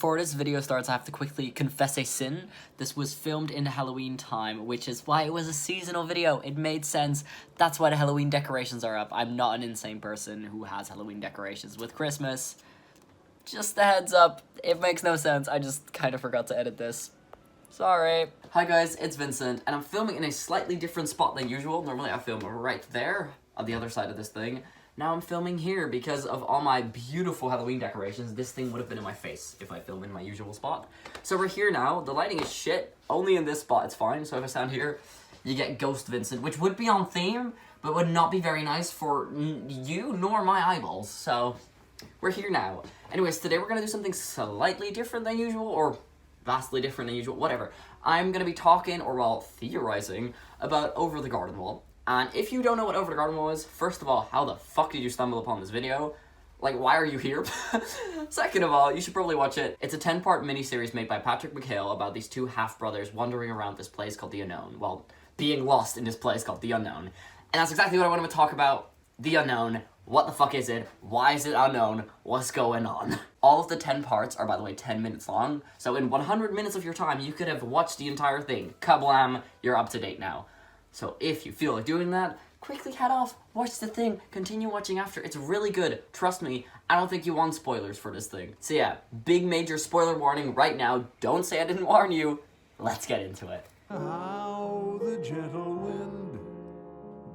Before this video starts, I have to quickly confess a sin. This was filmed in Halloween time, which is why it was a seasonal video. It made sense. That's why the Halloween decorations are up. I'm not an insane person who has Halloween decorations with Christmas. Just a heads up, it makes no sense. I just kind of forgot to edit this. Sorry. Hi guys, it's Vincent, and I'm filming in a slightly different spot than usual. Normally I film right there, on the other side of this thing. Now I'm filming here because of all my beautiful Halloween decorations. This thing would have been in my face if I filmed in my usual spot. So we're here now. The lighting is shit. Only in this spot it's fine. So if I stand here, you get Ghost Vincent, which would be on theme, but would not be very nice for you nor my eyeballs. So we're here now. Anyways, today we're going to do something slightly different than usual, or vastly different than usual, whatever. I'm going to be talking, or well, theorizing, about Over the Garden Wall. And if you don't know what Over the Garden Wall is, first of all, how the fuck did you stumble upon this video? Like, why are you here? Second of all, you should probably watch it. It's a 10-part miniseries made by Patrick McHale about these two half-brothers wandering around this place called The Unknown. Well, being lost in this place called The Unknown. And that's exactly what I want to talk about. The Unknown. What the fuck is it? Why is it unknown? What's going on? All of the 10 parts are, by the way, 10 minutes long. So in 100 minutes of your time, you could have watched the entire thing. Kablam, you're up to date now. So if you feel like doing that, quickly head off, watch the thing, continue watching after. It's really good. Trust me, I don't think you want spoilers for this thing. So yeah, big major spoiler warning right now. Don't say I didn't warn you. Let's get into it. How the gentle wind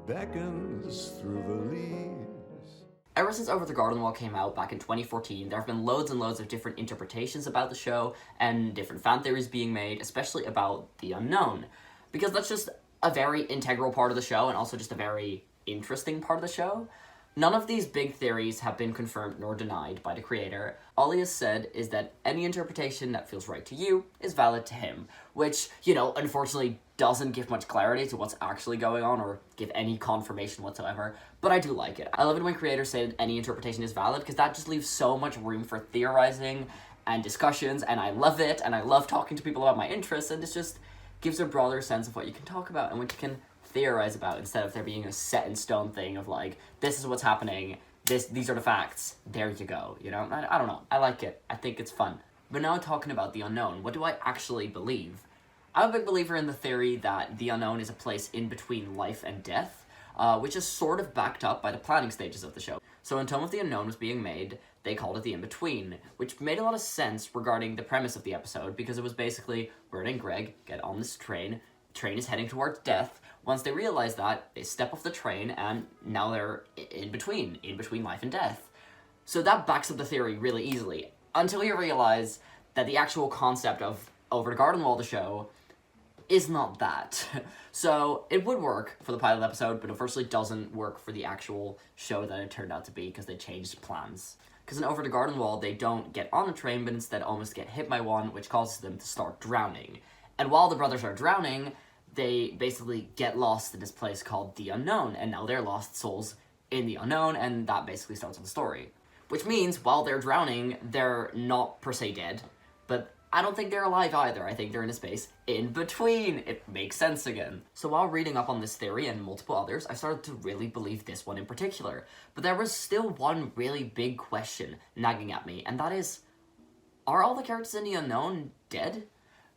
beckons through the leaves. Ever since Over the Garden Wall came out back in 2014, there have been loads and loads of different interpretations about the show and different fan theories being made, especially about the unknown. Because that's just a very integral part of the show and also just a very interesting part of the show. None of these big theories have been confirmed nor denied by the creator. All he has said is that any interpretation that feels right to you is valid to him, which, you know, unfortunately doesn't give much clarity to what's actually going on or give any confirmation whatsoever, but I do like it. I love it when creators say that any interpretation is valid because that just leaves so much room for theorizing and discussions, and I love it, and I love talking to people about my interests, and it's just gives a broader sense of what you can talk about and what you can theorize about instead of there being a set in stone thing of like, this is what's happening, these are the facts, there you go, you know? I don't know, I like it, I think it's fun. But now talking about the unknown, what do I actually believe? I'm a big believer in the theory that the unknown is a place in between life and death, which is sort of backed up by the planning stages of the show. So when Tome of the Unknown was being made, they called it the In-Between, which made a lot of sense regarding the premise of the episode, because it was basically, Bert and Greg get on this train is heading towards death. Once they realize that, they step off the train, and now they're in between life and death. So that backs up the theory really easily, until you realize that the actual concept of Over the Garden Wall, the show, is not that. So it would work for the pilot episode, but unfortunately doesn't work for the actual show that it turned out to be, because they changed plans. Because in Over the Garden Wall, they don't get on a train, but instead almost get hit by one, which causes them to start drowning. And while the brothers are drowning, they basically get lost in this place called The Unknown, and now they're lost souls in the unknown, and that basically starts the story. Which means, while they're drowning, they're not per se dead, but I don't think they're alive either. I think they're in a space in between. It makes sense again. So while reading up on this theory and multiple others, I started to really believe this one in particular. But there was still one really big question nagging at me, and that is, are all the characters in The Unknown dead?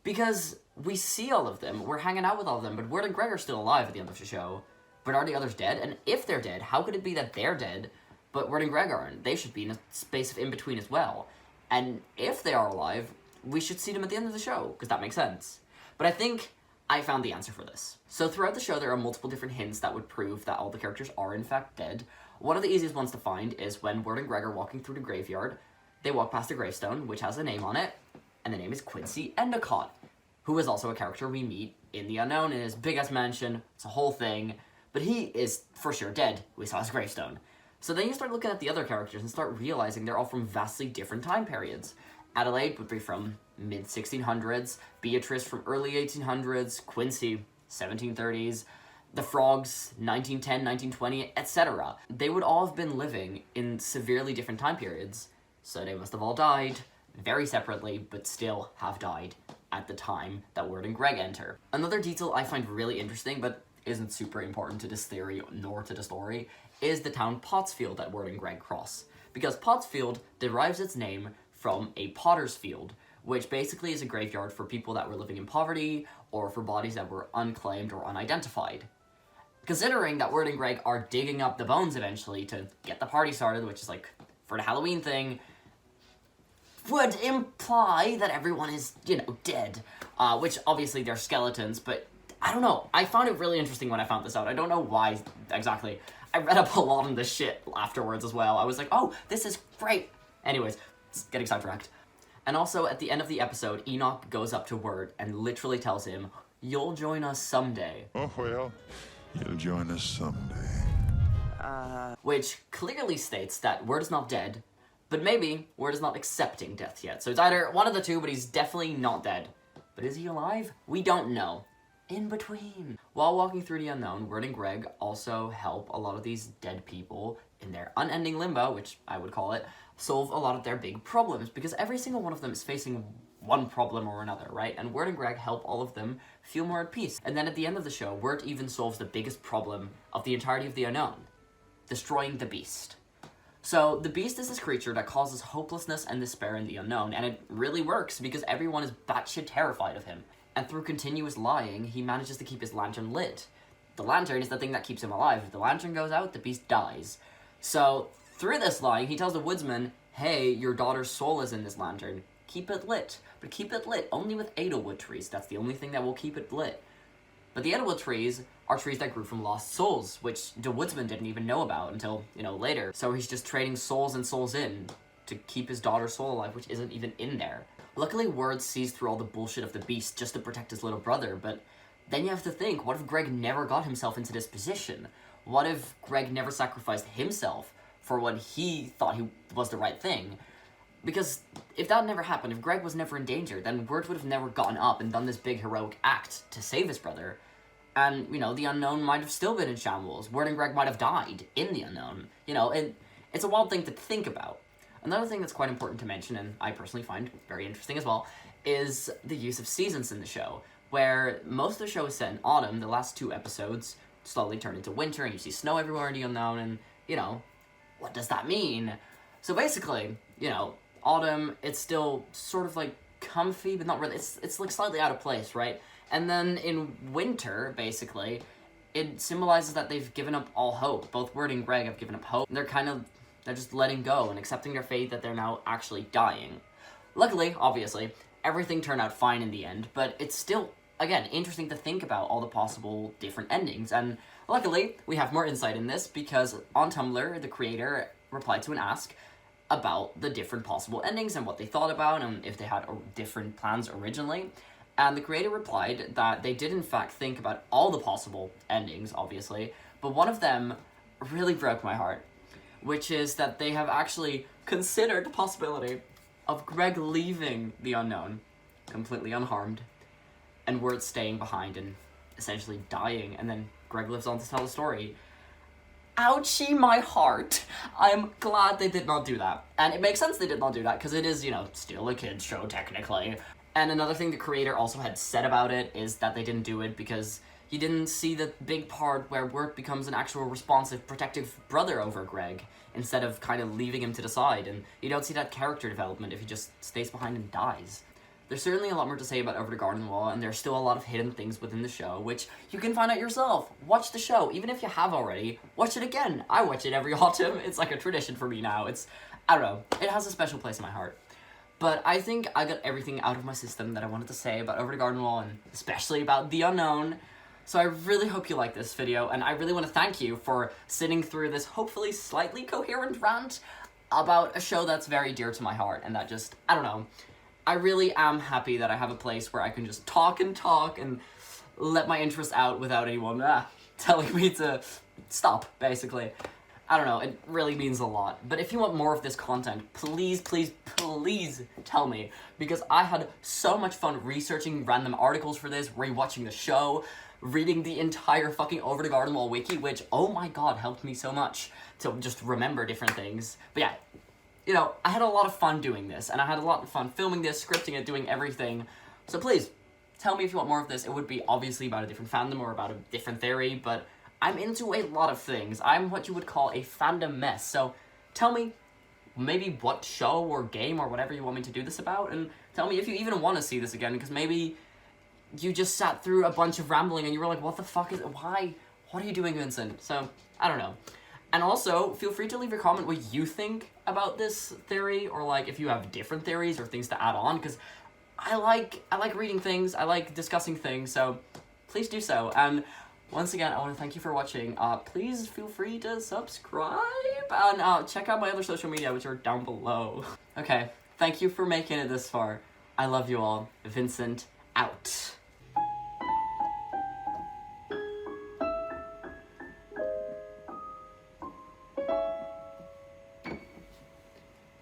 Because we see all of them, we're hanging out with all of them, but Wirt and Greg are still alive at the end of the show. But are the others dead? And if they're dead, how could it be that they're dead, but Wirt and Greg aren't? They should be in a space of in-between as well. And if they are alive, we should see them at the end of the show, because that makes sense. But I think I found the answer for this. So throughout the show, there are multiple different hints that would prove that all the characters are in fact dead. One of the easiest ones to find is when Wirt and Greg are walking through the graveyard, they walk past a gravestone, which has a name on it, and the name is Quincy Endicott, who is also a character we meet in The Unknown in his big-ass mansion. It's a whole thing, but he is for sure dead. We saw his gravestone. So then you start looking at the other characters and start realizing they're all from vastly different time periods. Adelaide would be from mid-1600s, Beatrice from early 1800s, Quincy, 1730s, the Frogs, 1910, 1920, etc. They would all have been living in severely different time periods, so they must have all died, very separately, but still have died at the time that Wirt and Greg enter. Another detail I find really interesting, but isn't super important to this theory nor to the story, is the town Pottsfield that Wirt and Greg cross. Because Pottsfield derives its name from a potter's field, which basically is a graveyard for people that were living in poverty or for bodies that were unclaimed or unidentified. Considering that Wirt and Greg are digging up the bones eventually to get the party started, which is like for the Halloween thing, would imply that everyone is, dead. Which obviously they're skeletons, but I don't know. I found it really interesting when I found this out. I don't know why exactly. I read up a lot on this shit afterwards as well. I was like, oh, this is great. Anyways, getting sidetracked. And also, at the end of the episode, Enoch goes up to Wirt and literally tells him, "You'll join us someday." Oh, well, you'll join us someday. Which clearly states that Wirt is not dead, but maybe Wirt is not accepting death yet. So it's either one of the two, but he's definitely not dead. But is he alive? We don't know. In between. While walking through the unknown, Wirt and Greg also help a lot of these dead people in their unending limbo, which I would call it, solve a lot of their big problems, because every single one of them is facing one problem or another, right? And Wirt and Greg help all of them feel more at peace. And then at the end of the show, Wirt even solves the biggest problem of the entirety of the unknown, destroying the Beast. So the Beast is this creature that causes hopelessness and despair in the unknown, and it really works because everyone is batshit terrified of him. And through continuous lying, he manages to keep his lantern lit. The lantern is the thing that keeps him alive. If the lantern goes out, the Beast dies. So through this lying, he tells the woodsman, "Hey, your daughter's soul is in this lantern. Keep it lit. But keep it lit only with edelwood trees. That's the only thing that will keep it lit." But the edelwood trees are trees that grew from lost souls, which the woodsman didn't even know about until, later. So he's just trading souls and souls in to keep his daughter's soul alive, which isn't even in there. Luckily, Wirt sees through all the bullshit of the Beast just to protect his little brother, but then you have to think, what if Greg never got himself into this position? What if Greg never sacrificed himself for what he thought was the right thing? Because if that never happened, if Greg was never in danger, then Wirt would have never gotten up and done this big heroic act to save his brother. And, the unknown might have still been in shambles. Wirt and Greg might have died in the unknown. And it's a wild thing to think about. Another thing that's quite important to mention, and I personally find very interesting as well, is the use of seasons in the show, where most of the show is set in autumn. The last 2 episodes slowly turn into winter, and you see snow everywhere in the unknown, and, what does that mean? So basically, autumn, it's still sort of like comfy, but not really. It's like slightly out of place, right? And then in winter, basically, it symbolizes that they've given up all hope. Both Wirt and Greg have given up hope. They're just letting go and accepting their fate that they're now actually dying. Luckily, obviously, everything turned out fine in the end, but it's still, again, interesting to think about all the possible different endings. And luckily, we have more insight in this because on Tumblr, the creator replied to an ask about the different possible endings and what they thought about and if they had different plans originally. And the creator replied that they did in fact think about all the possible endings, obviously, but one of them really broke my heart, which is that they have actually considered the possibility of Greg leaving the unknown completely unharmed and Wirt staying behind and essentially dying, and then Greg lives on to tell the story. Ouchie my heart. I'm glad they did not do that. And it makes sense they did not do that, because it is, still a kid's show, technically. And another thing the creator also had said about it is that they didn't do it because he didn't see the big part where Wirt becomes an actual responsive, protective brother over Greg, instead of kind of leaving him to the side, and you don't see that character development if he just stays behind and dies. There's certainly a lot more to say about Over the Garden Wall, and there's still a lot of hidden things within the show, which you can find out yourself. Watch the show, even if you have already. Watch it again. I watch it every autumn. It's like a tradition for me now. I don't know, it has a special place in my heart. But I think I got everything out of my system that I wanted to say about Over the Garden Wall, and especially about the unknown. So I really hope you like this video, and I really want to thank you for sitting through this hopefully slightly coherent rant about a show that's very dear to my heart, and that just, I don't know. I really am happy that I have a place where I can just talk and let my interests out without anyone telling me to stop, basically. I don't know, it really means a lot. But if you want more of this content, please, please, please tell me, because I had so much fun researching random articles for this, rewatching the show, reading the entire fucking Over the Garden Wall wiki, which, oh my god, helped me so much to just remember different things. But yeah, I had a lot of fun doing this, and I had a lot of fun filming this, scripting it, doing everything. So please, tell me if you want more of this. It would be obviously about a different fandom or about a different theory, but I'm into a lot of things. I'm what you would call a fandom mess, so tell me, maybe what show or game or whatever you want me to do this about, and tell me if you even want to see this again, because maybe you just sat through a bunch of rambling and you were like, what the fuck is it? Why? What are you doing, Vincent? So, I don't know. And also, feel free to leave a comment what you think about this theory, or like if you have different theories or things to add on, because I like reading things, I like discussing things, so please do so. And once again, I want to thank you for watching. Please feel free to subscribe, and check out my other social media, which are down below. Okay, thank you for making it this far. I love you all. Vincent, out.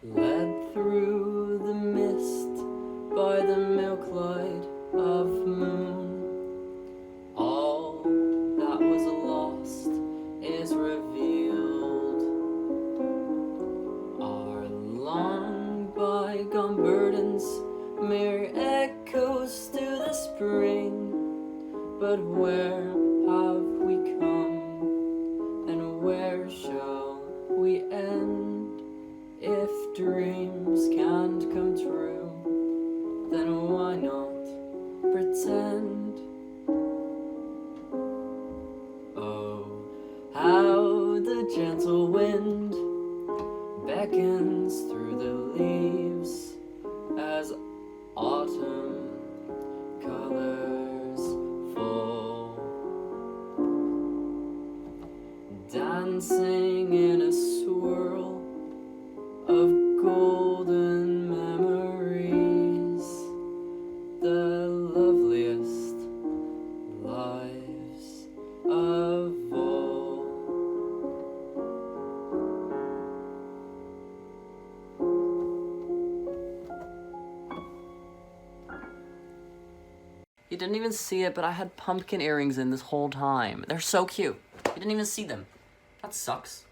Led through the mist by the milk light of moon, all that was lost is revealed. Our long bygone burdens, mere echoes to the spring. But where have we come, and where shall we end? If dreams can't come true, then why not pretend? Oh, how the gentle wind beckons through the leaves as autumn colors fall, dancing in a swirl of golden memories, the loveliest lives of all. You didn't even see it, but I had pumpkin earrings in this whole time. They're so cute. You didn't even see them. That sucks.